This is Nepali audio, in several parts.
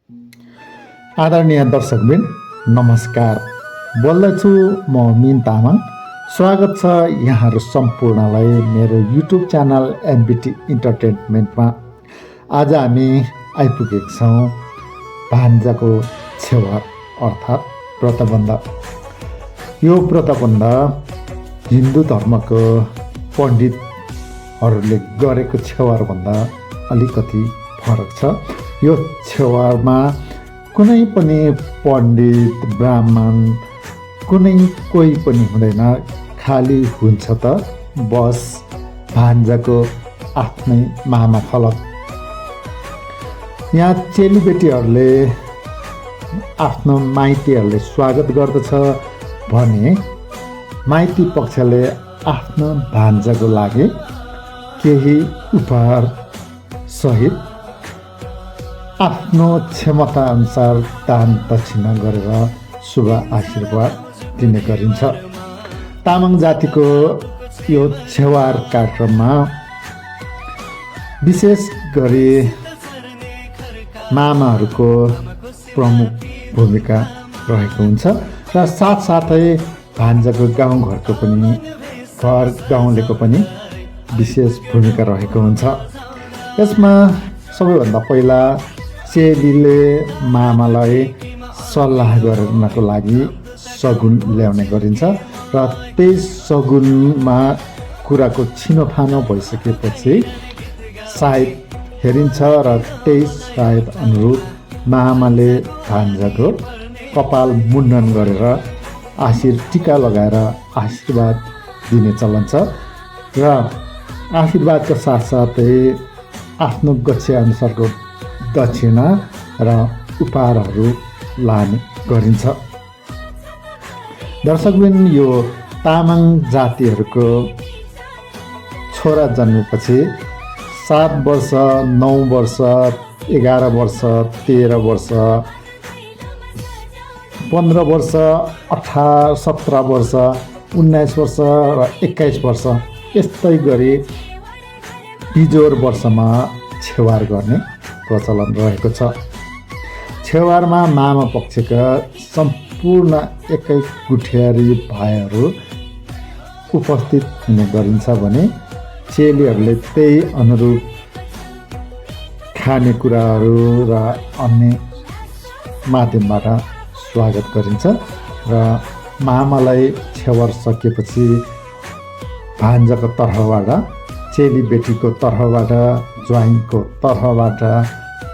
आदरणीय दर्शकवृन्द नमस्कार। बोल्दैछु म मिन तामाङ। स्वागत छ यहाँहरू सम्पूर्णलाई मेरो युट्युब च्यानल एमबिटी इन्टरटेनमेन्टमा। आज हामी आइपुगेका छौँ भान्जाको छेवार अर्थात् व्रतबन्ध। यो व्रतबन्ध हिन्दू धर्मको पण्डितहरूले गरेको छेवारभन्दा अलिकति फरक छ। यो छेवारमा कुनै पनि पण्डित ब्राह्मण कोही पनि हुँदैन, खाली हुन्छ त बस भान्जाको आफ्नै मामा खलक। यहाँ चेलीबेटीहरूले आफ्नो माइतीहरूले स्वागत गर्दछ भने माइती पक्षले आफ्नो भान्जाको लागि केही उपहार सहित आफ्नो क्षमता अनुसार दान दक्षिणा गरेर शुभ आशीर्वाद दिने गरिन्छ। तामाङ जातिको यो छेवार कार्यक्रममा विशेष गरी मामाहरूको प्रमुख भूमिका रहेको हुन्छ र साथसाथै भान्जाको गाउँघरको पनि गाउँलेको पनि विशेष भूमिका रहेको हुन्छ। यसमा सबैभन्दा पहिला चेलीले मामालाई सल्लाह गर्नको लागि सगुन ल्याउने गरिन्छ र त्यही सगुनमा कुराको छिनोफानो भइसकेपछि सायद हेरिन्छ र त्यही सायद अनुरूप मामाले भान्जाको कपाल मुण्डन गरेर टीका लगाएर आशीर्वाद दिने चलन छ र आशीर्वादको साथसाथै आफ्नो गच्छे अनुसारको दक्षिणा र उपहारहरू लाने गरिन्छ। दर्शकवृन्द, यो तामाङ जातिहरूको छोरा जन्मेपछि 7 वर्ष, 9 वर्ष, 11 वर्ष, 13 वर्ष, 15 वर्ष, 18, 17 वर्ष, 19 वर्ष र 21 वर्ष यस्तै गरी बिजोर वर्षमा छेवार गर्ने प्रचलन रहेको छ। छेवारमा मामा पक्षका सम्पूर्ण एकै गुठियारी भाइहरू उपस्थित हुने गरिन्छ भने चेलीहरूले त्यही अनुरूप खानेकुराहरू र अन्य माध्यमबाट स्वागत गरिन्छ र मामालाई छेवार सकेपछि भान्जाको तर्फबाट, चेलीबेटीको तर्फबाट, ज्वाइँको तर्फबाट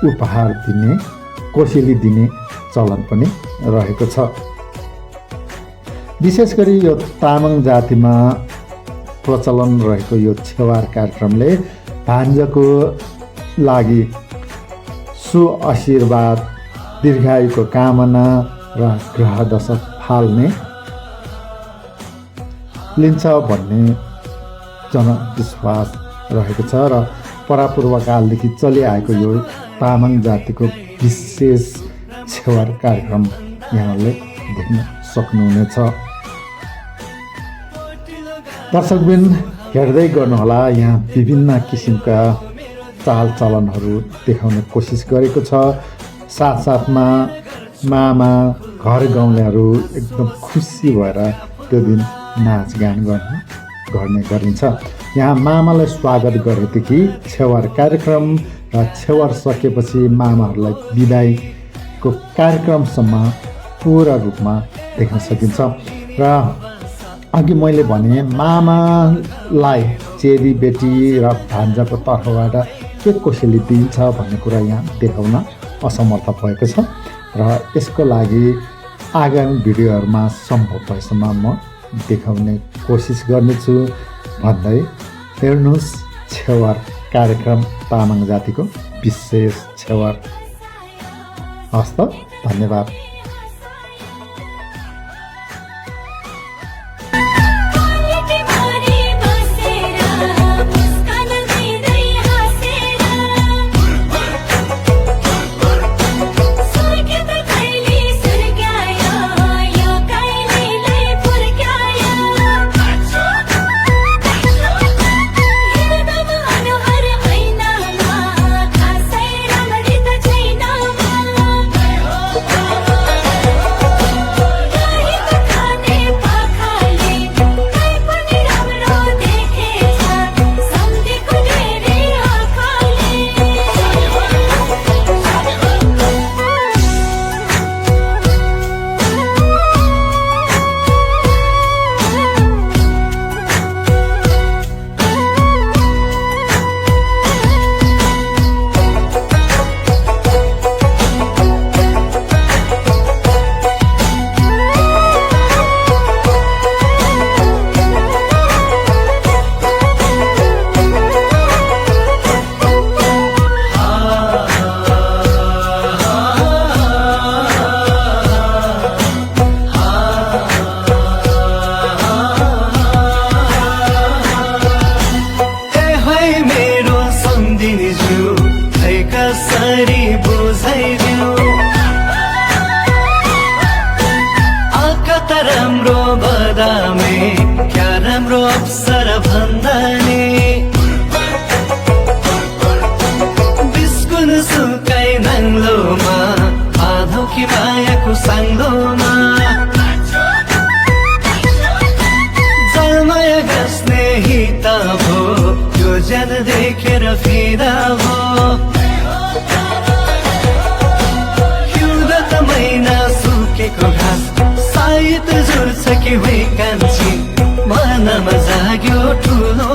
उपहार दिने, कोसेली दिने चलन पनि रहेको छ। विशेष गरी यो तामाङ जातिमा प्रचलन रहेको यो छेवार कार्यक्रमले भान्जाको लागि सुआशीर्वाद, दीर्घायुको कामना र ग्रहदशा फाल्ने लिन्छ भन्ने जनविश्वास रहेको छ र परापूर्वकालदेखि चलिआएको यो तामाङ जातिको विशेष छेवार कार्यक्रम यहाँले देख्न सक्नुहुनेछ। दर्शकवृन्द, हेर्दै गर्नुहोला, यहाँ विभिन्न किसिमका चालचलनहरू देखाउने कोसिस गरेको छ। साथसाथमा मामा घर गाउँलेहरू एकदम खुसी भएर त्यो दिन नाचगान गर्ने गरिन्छ। यहाँ मामालाई स्वागत गरेदेखि छेवार कार्यक्रम र छेवार सकेपछि मामाहरूलाई बिदाईको कार्यक्रमसम्म पुरा रूपमा देख्न सकिन्छ। र अघि मैले भने मामालाई चेलीबेटी र भान्जाको तर्फबाट के कोसेली दिन्छ भन्ने कुरा यहाँ देखाउन असमर्थ भएको छ र यसको लागि आगामी भिडियोहरूमा सम्भव भएसम्म म देखाउने कोसिस गर्नेछु भन्दै हेर्नुहोस् छेवार कार्यक्रम, तामाङ जातिको विशेष छेवार। हस्त, धन्यवाद। राम्रो बदामे क्या राम्रो अप्सर भन्दा नि बिस्कुन सुकाइ नाङ्लोमा बाँधौ कि मायाको साङ्लोमा जलमाया गाँस्ने हित भो यो ज्यान देखेर फिदा भो हिउँद त महिना सुकेको घाँस सायद जुर्छ कि होइ कान्छी मनमा जाग्यो ठुलो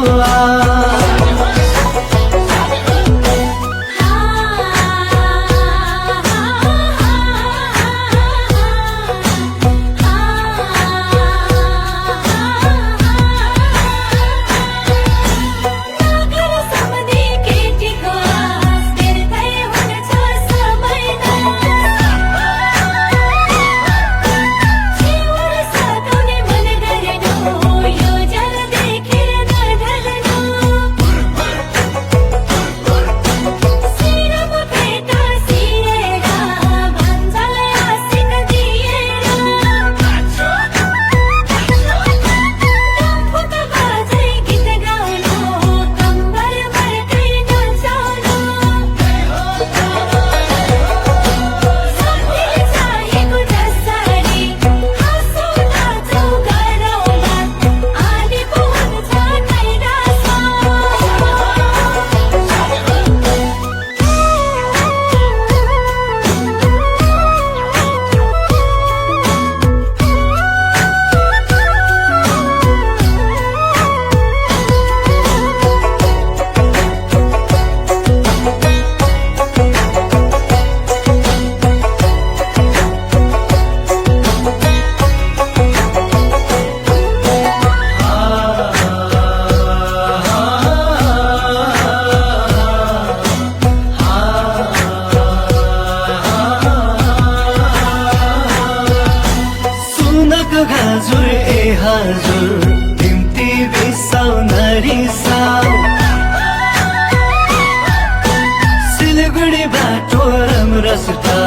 हजुर ए हजुर तिम्ती बिसाउ नरिसाउ सिलगढी बाटो रमरसटा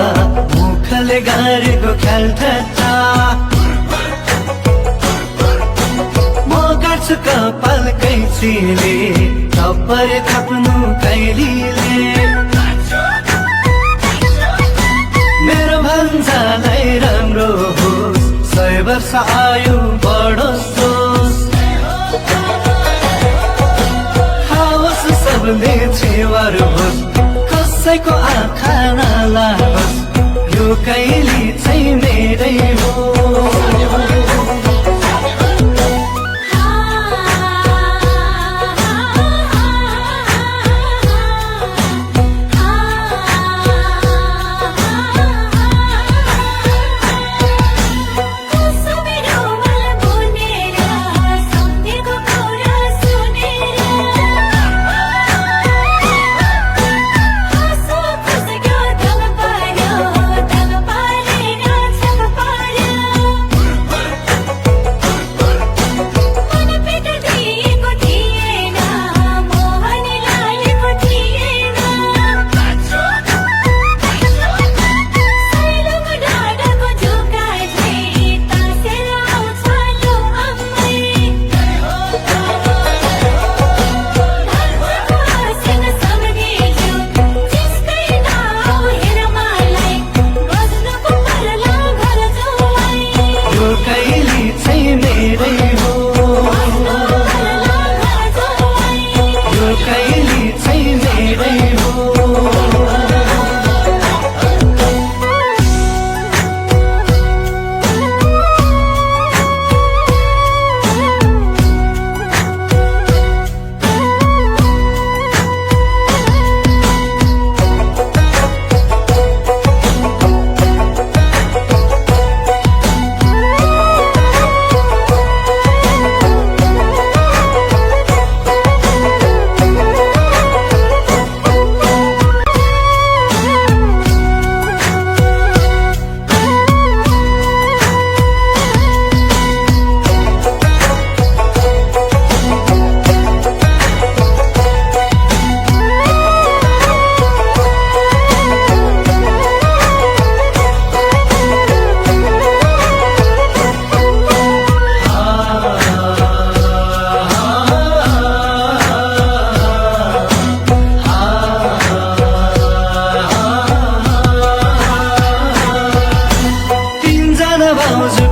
मुखले गाडेको ख्याल ठट्टा म गर्छु कपाल कैँचीले टप्पर थप्नु कैलीले मेरो भन्जालाई राम्रो होस् 100 वर्ष आयु बढोस् खाओस् सबले छेवर होस् कसैको आँखा नलागोस् यो कैली चाहिँ मेरै हो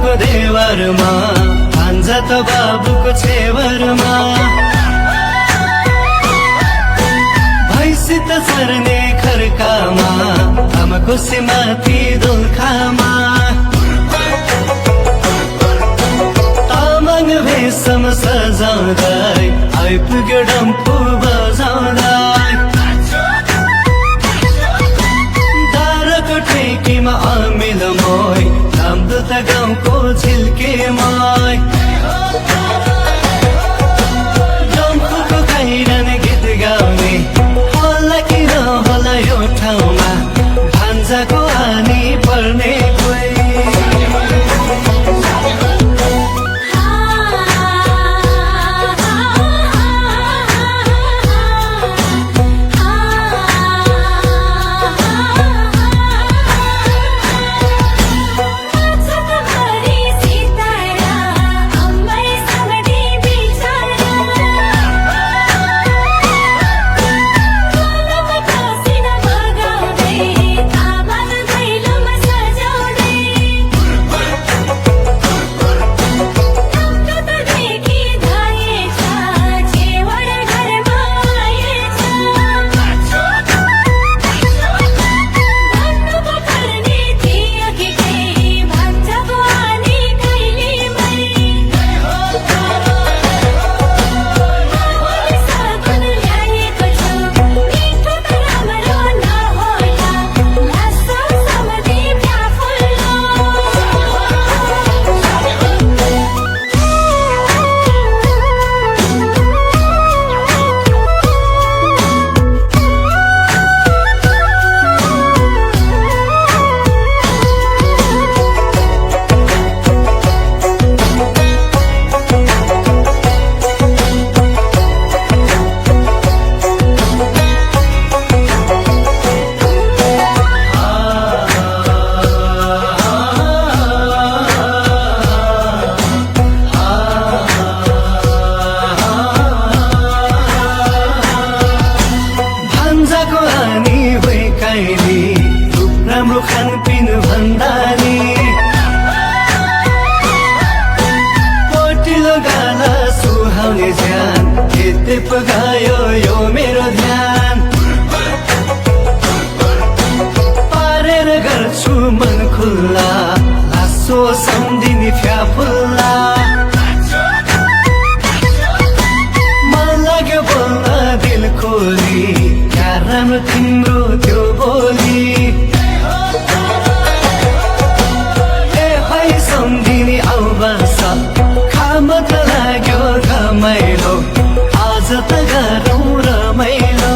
आमाको देवरमा भान्जा त बाबुको छेवरमा भैँसित चर्ने खर्कामा आमाको सिमाती दोलखामा तामाङ भेषम सजाउँदै आइपुग्यो डम्फु बजाउँदै दारको ठेकीमा अमिल मोय राम्रो त गाउँको झिल्के मोय डम्फुको खैरन गीत गाउने होला कि नहोला यो ठाउँमा भान्जाको हानी पर्ने कोही राम्रो खानपिन भन्दा नि पोटिलो गाला सुहाउने ज्यान यति पगायो यो मेरो ध्यान पारेर गर्छु मन खुल्ला लासो सम्झिने फ्याफुल्ला मन लाग्यो बोल्न दिल खोली क्या राम्रो तिम्रो त्यो बोली सम्झिने आउबास खाम त लाग्यो रमाइलो आज त गरौँ रमाइलो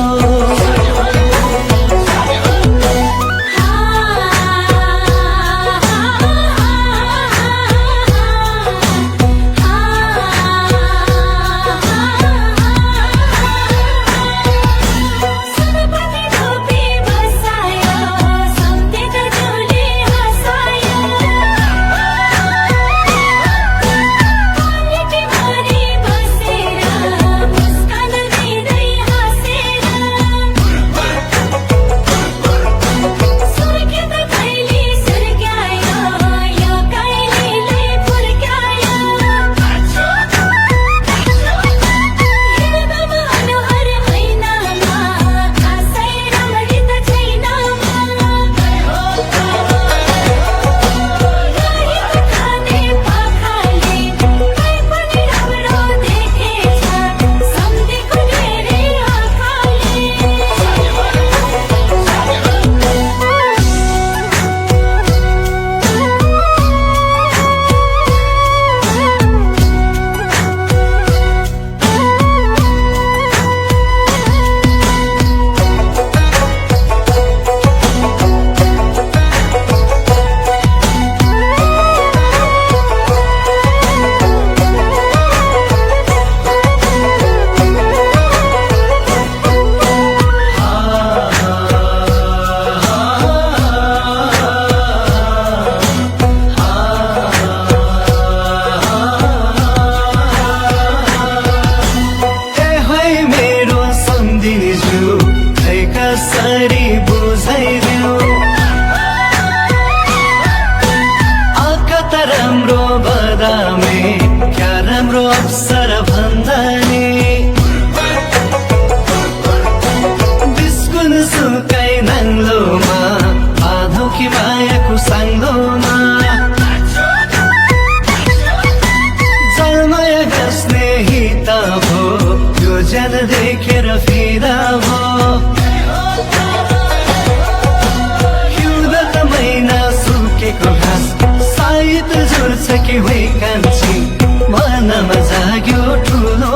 मायाको साङ्लोमा जलमाया गाँस्ने हित भो यो ज्यान देखेर फिदा भो हिउँद त महिना सुकेको घाँस सायद जुर्छ कि होइ कान्छी मनमा जाग्यो ठुलो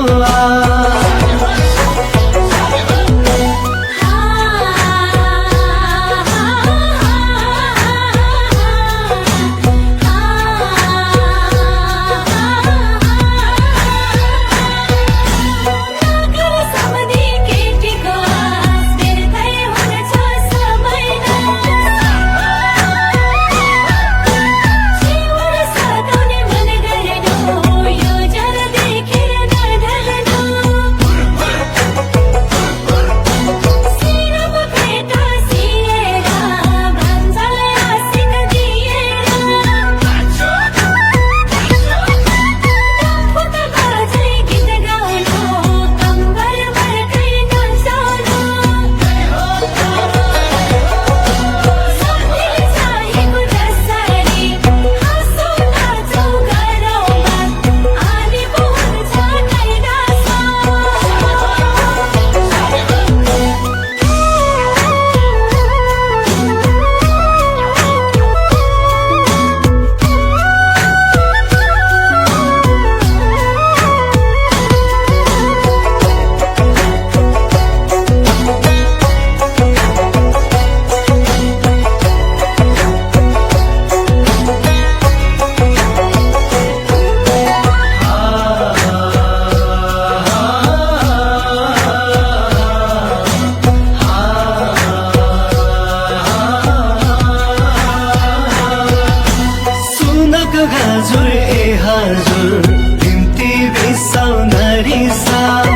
हजुर ए हजुर तिम्ती बिसाउ नरिसाउ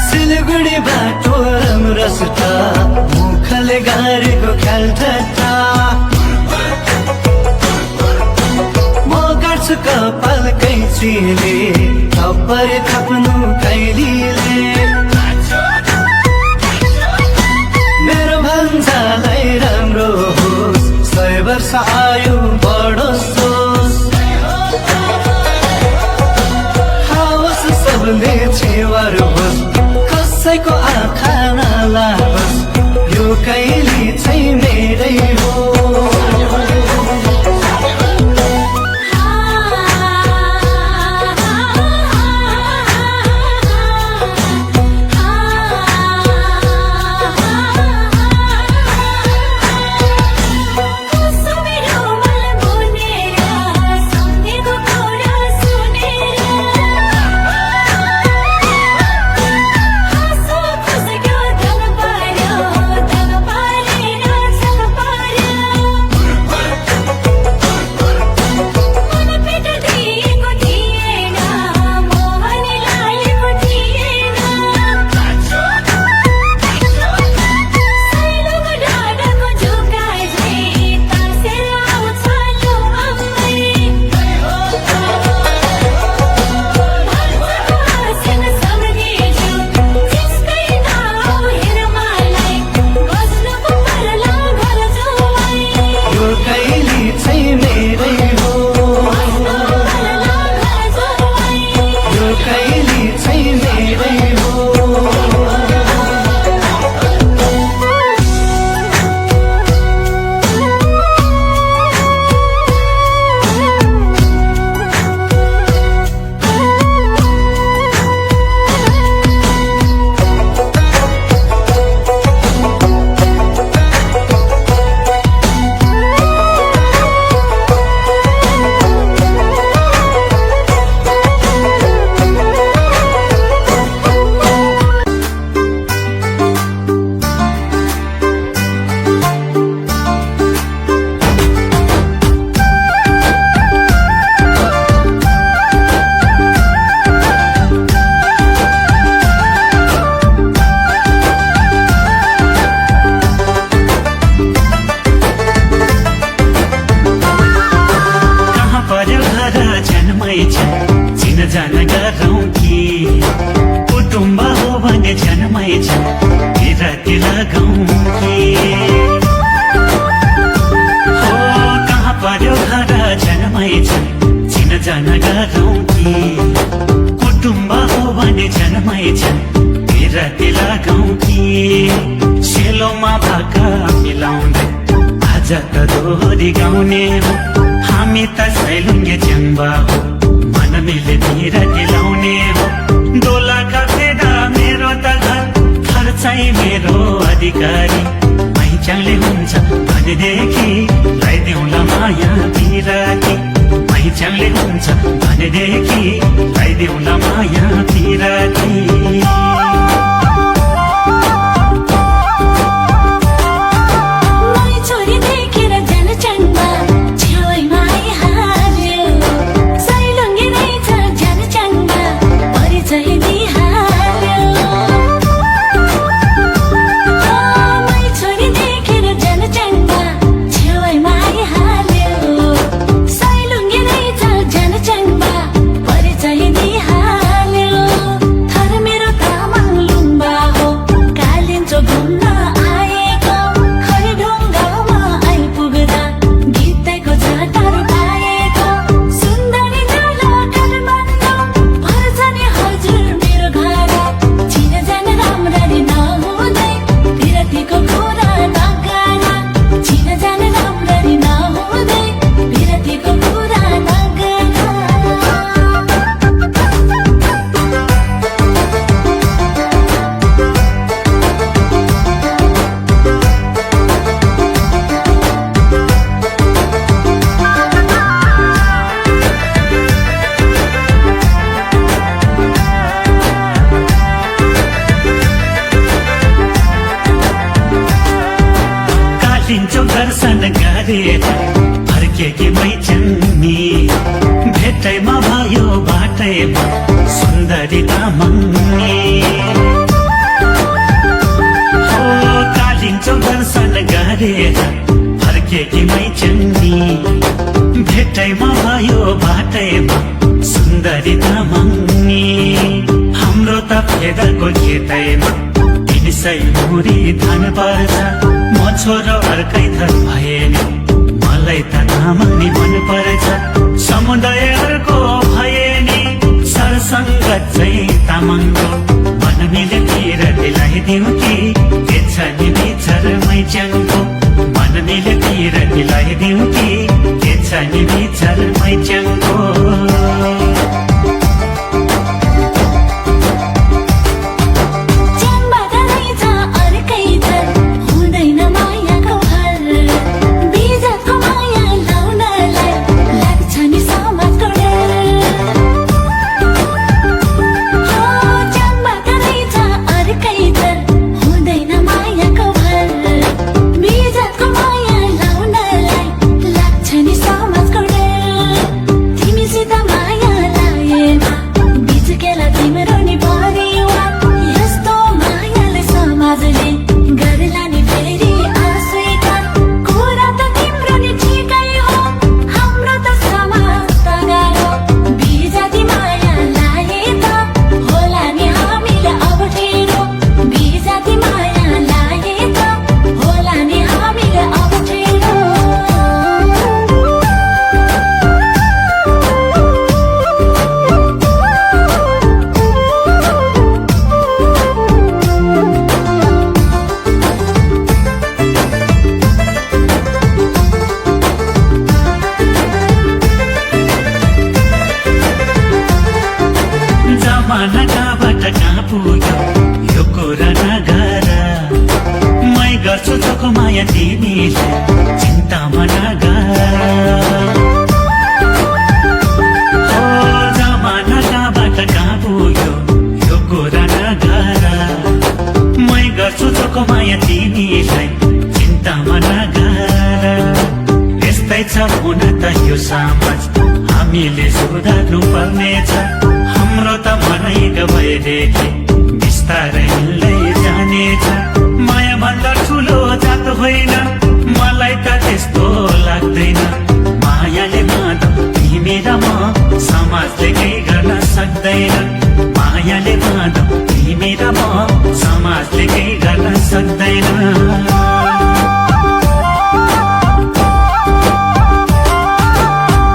सिलगढी बाटो राम्रो सुटा मुखले गाडेको ख्याल ठट्टा म गर्छु कपाल कैँचीले थप्पर थप्नु कैलीले मेरो भन्जालाई राम्रो होस् 100 वर्ष आयु बढोस् हावस सबले छेवर होस् कसैको आँखा नलागोस् यो कैली चाहिँ मेरै हो नगरौँ कि कुटुम्ब हो भने जन्मै छन् बिराती लगाउँ कि सेलोमा भाका मिलाउँदै आज त दोहोरी गाउने हो हामी त सैलुङ्गे च्याङ्बा हो मन मिले बिराती लाउने हो दोलाका फेदा मेरो त घर खर्चै मेरो अधिकारी मैचाङले हुन्छ भनेदेखि लगाइदेऊला माया बिराती मैचाङले हुन्छ भनेदेखि लगाइदेऊला माया बिराती दर्शन गरेर फर्केकी मैचङ्नी भेटैमा भयो बाटैमा सुन्दरी तामाङ्नी हो कालिन्छौ दर्शन गरेर फर्केकी मैचङ्नी भेटैमा भयो बाटैमा सुन्दरी तामाङ्नी हाम्रो त फेदरको खेतैमा 300 मुरी धान पर्छ म छोरो अर्कै थर भए नि मलाई त तामाङ्नी मन पर्छ समुदायहरूको भए नि सरसङ्गत चाहिँ तामाङको मन मिले बिराती लगाइदिउँ कि के छ नि विचार मैच्याङको मन मिले बिराती लगाइदिउँ कि के छ नि विचार मैच्याङको जमानाबाट कहाँ पुग्यो यो कुरा नगर मै गर्छु चोखो माया तिमीले चिन्तामा नगर हो जमाना कहाँबाट कहाँ पुग्यो यो कुरा नगर मै गर्छु चोखो माया तिमीलाई चिन्तामा नगर यस्तै छ हुन त यो समाज हामीले सुधार्नु पर्नेछ हाम्रो त मनै गएदेखि बिस्तारै हिँड्दै जानेछ माया भन्दा ठुलो जात होइन मलाई त त्यस्तो लाग्दैन मायाले मात्र तिमी र म समाजले केही गर्न सक्दैन मायाले मात्र तिमी र म समाजले केही गर्न सक्दैन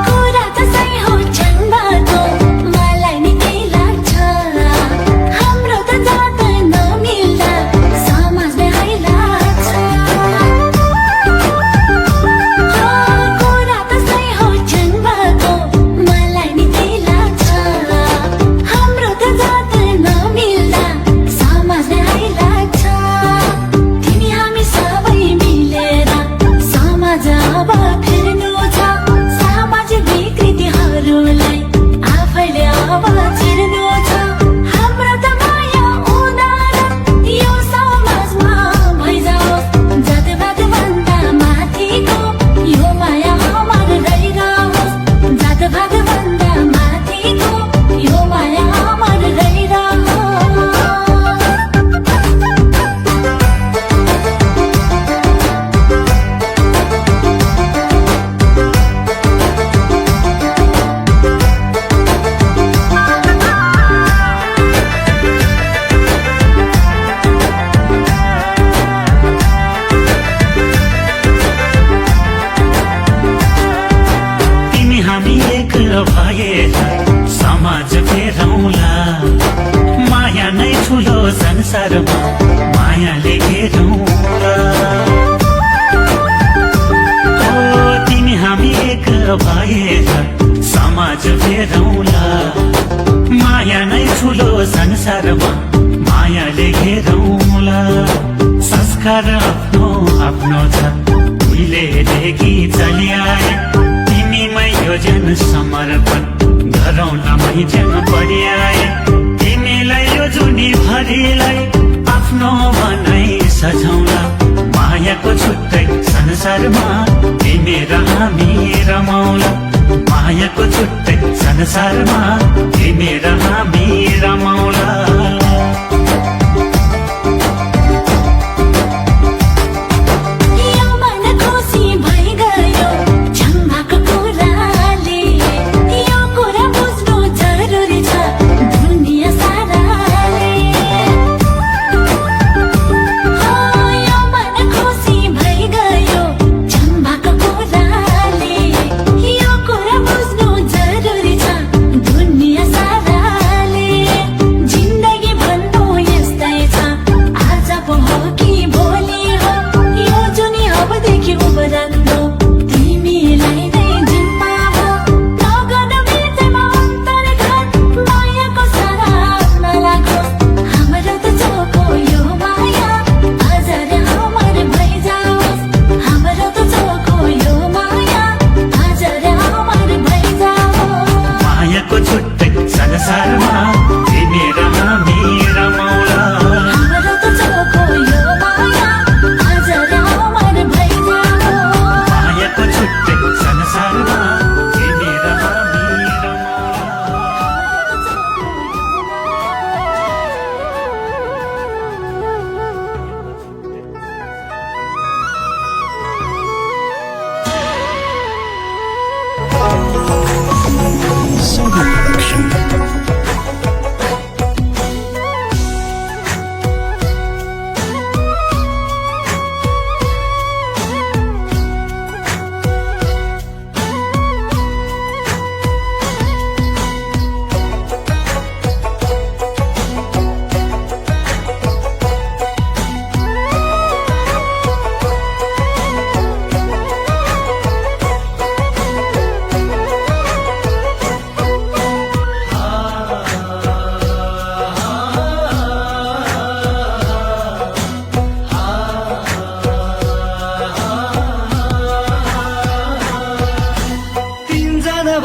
कुरा त सही हो चन्दा आज फेरौँला माया नै ठुलो संसारमा मायाले घेरौँला संस्कार आफ्नो आफ्नो छ उहिलेदेखि चलिआए तिमीमै यो जन समर्पण गरौँला मै जन परिआए तिमीलाई यो जुनी भरिलाई आफ्नो बनाई सजाउला मायाको छुट्टै संसारमा तिमी र हामी रमाउला मायाको छुट्टै संसारमा तिमी र हामी रमाउला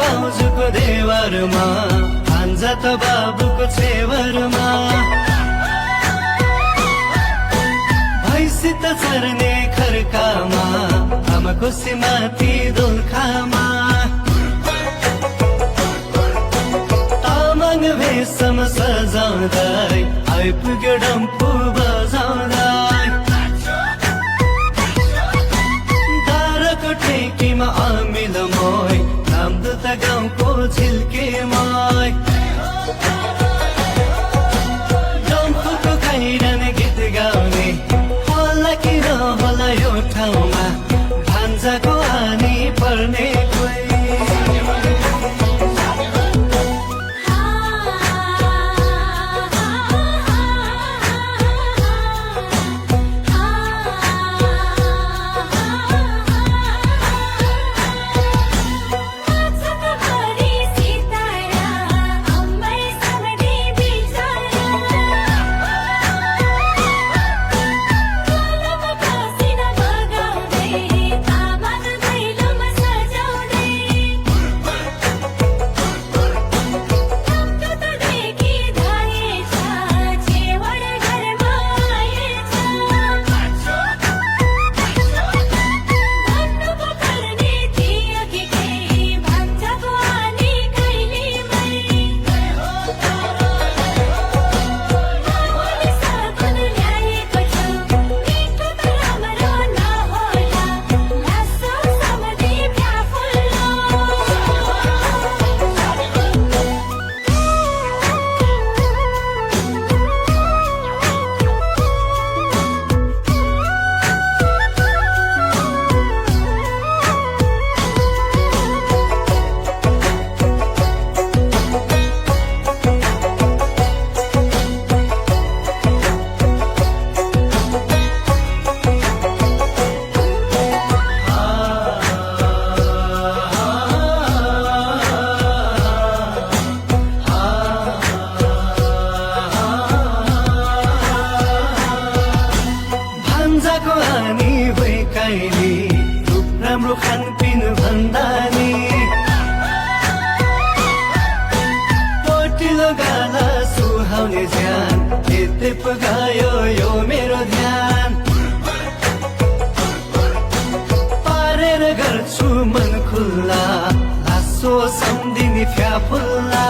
भाउजूको देवरमा भान्जा त बाबुको छेवरमा भैँसी त चर्ने खर्कामा आमाको सिमाथि दोलखामा तामाङ भेषमा सजाउँदै आइपुग्यो डम्फु बजाउँदै दाराको ठेकीमा अमिल मोय नामदुत गाउँको झिल्केमाई डम्फुको खैरन गीत गाउने होला कि नहोला यो ठाउँमा भान्जाको हानी पर्ने कोही राम्रो खानपिन भन्दा नि पोटिलो गाला सुहाउने ज्यान यति पगायो यो मेरो ध्यान पारेर गर्छु मन खुल्ला आसो सम्धिनी फ्याफुल्ला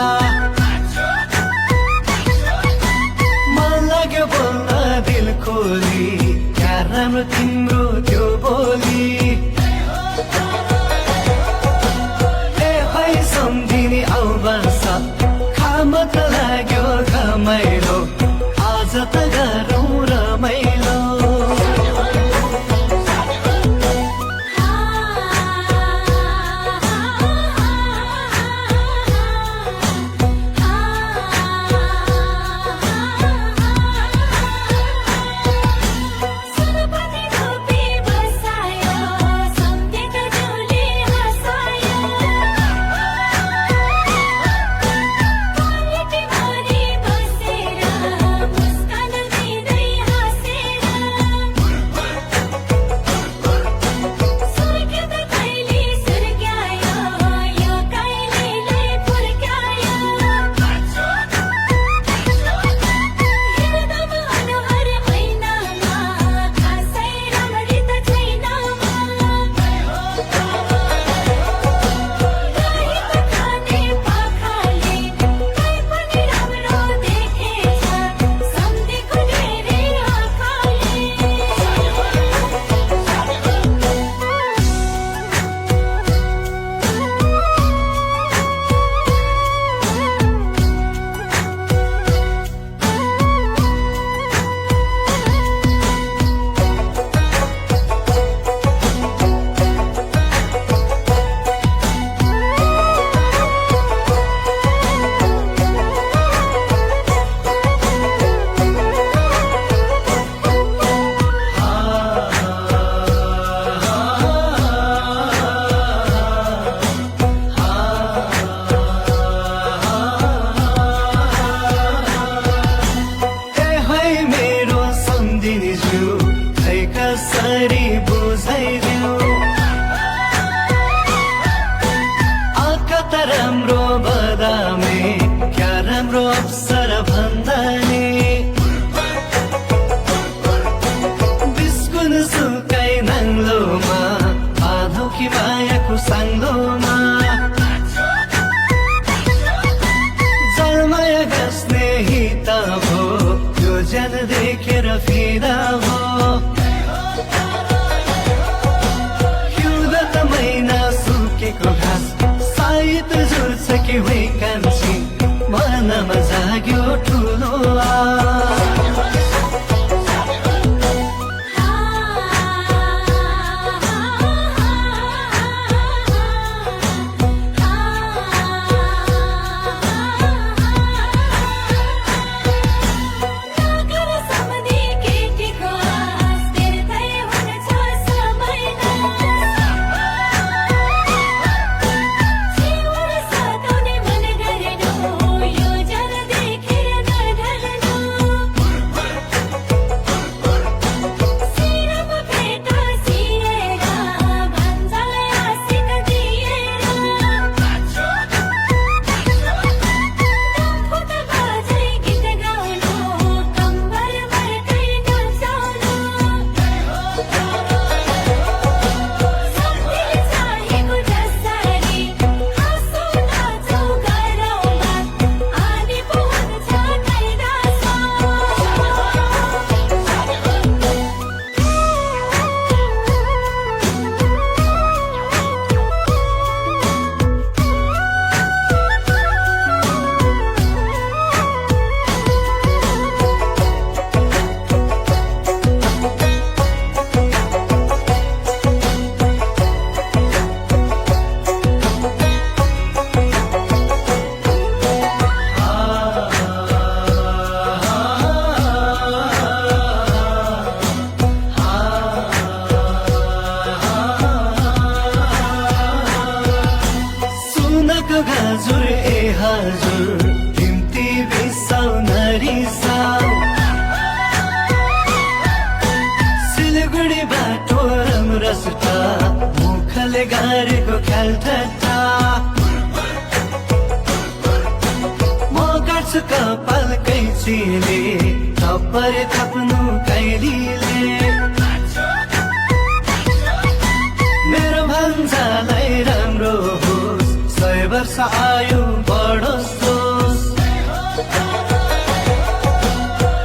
मन लाग्यो बोल्न दिल खोली क्या राम्रो तिम्रो त्यो बोली ए है सम्धिनी आउ बस खामत लाग्यो घमाइलो आज त गरौँ रमाइलो कसरी बुझाइदियो आँखा त राम्रो बदामे क्या राम्रो अवसर भन्दा नि बिस्कुन सुकाइ नाङ्लोमा बाँधौ कि मायाको साङ्लोमा जलमाया गाँस्ने हित भो यो ज्यान देखेर फिदा भो सुकेको घाँस सायद जुर्छ कि होइ कान्छी मनमा जाग्यो ठुलो हजुर ए हजुर तिम्ती बिसाउ नरिसाउ सिलगढी बाटो रमरसटा मुख आँखाले गारेको ख्याल ठट्टा म गर्छु कपाल कैँचीले थप्पर थप्नु कैलीले मेरो भन्जालाई राम्रो होस् 100 वर्ष आयु बढोस्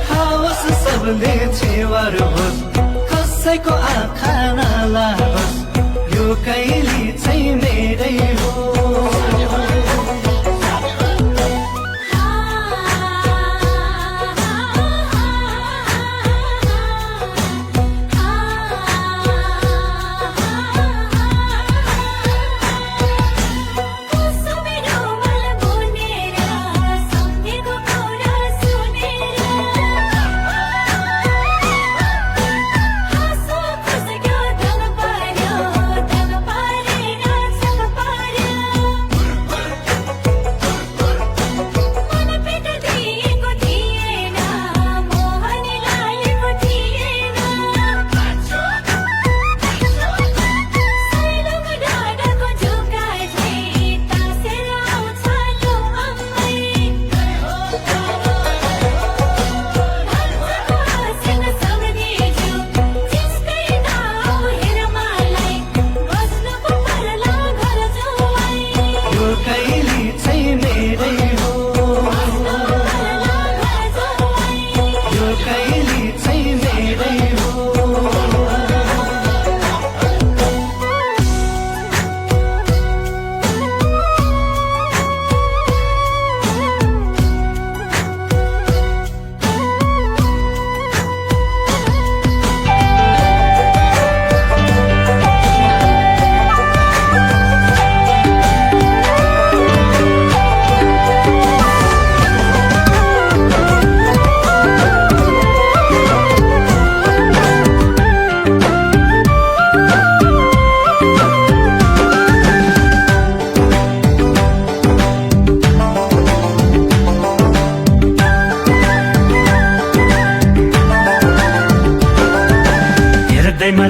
खाओस् सबले छेवार होस् कसैको आँखा नलागोस् यो कैली चाहिँ मेरै हो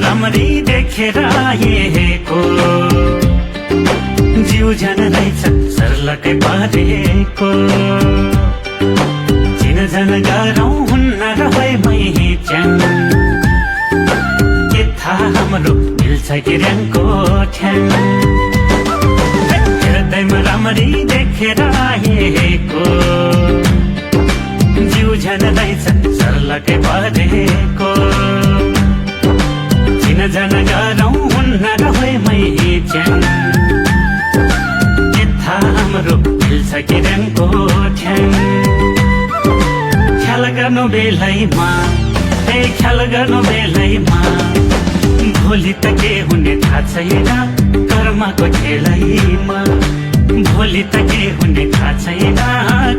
राम्ररी देखेर आएको जिउ जान रहेछ सर्लकै पारेको चिन जान गाह्रो हुन्न रहे मै च्याङ के थाहा हाम्रो मिल्छ कि र्याङको ठ्याङ हेर्दैमा राम्ररी देखेर आएको जिउ जान रहेछ सर्लकै पारेको चिन जान गाह्रो हुन्न रहे मै च्याङ के थाहा हाम्रो मिल्छ कि र्याङको ठ्याङ ख्याल गर्नु बेलैमा ख्याल गर्नु बेलैमा भोलि त के हुने थाहा छैन कर्मको खेलैमा भोलि त के हुने थाहा छैन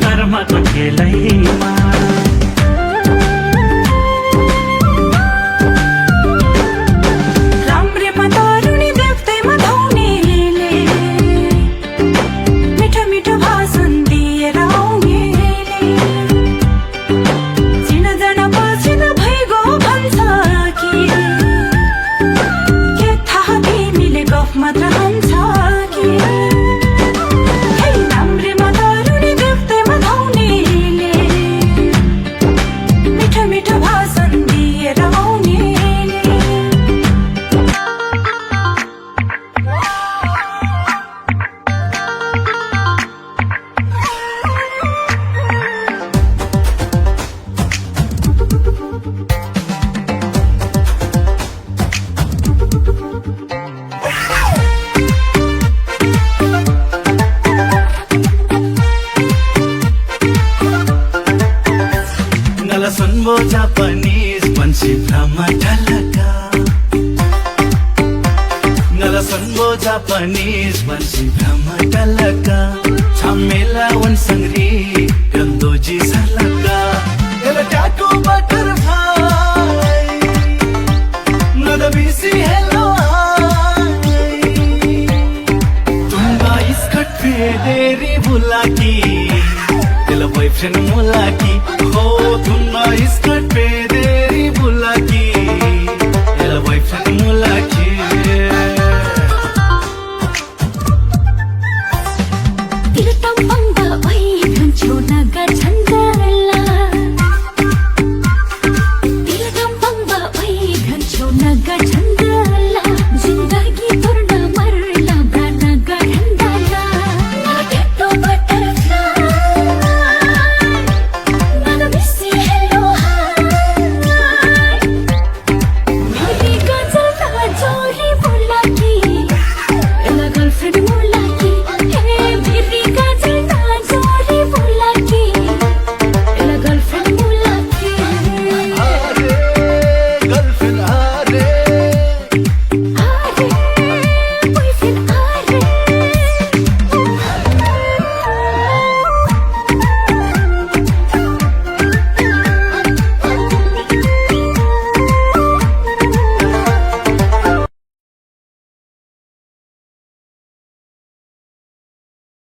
कर्मको खेलैमा Sunbo Japanese Bansi Brahma Talaka Nala Sunbo Japanese Bansi Brahma Talaka Chamela Wan Sangri Gandoji Salaka Ela Taku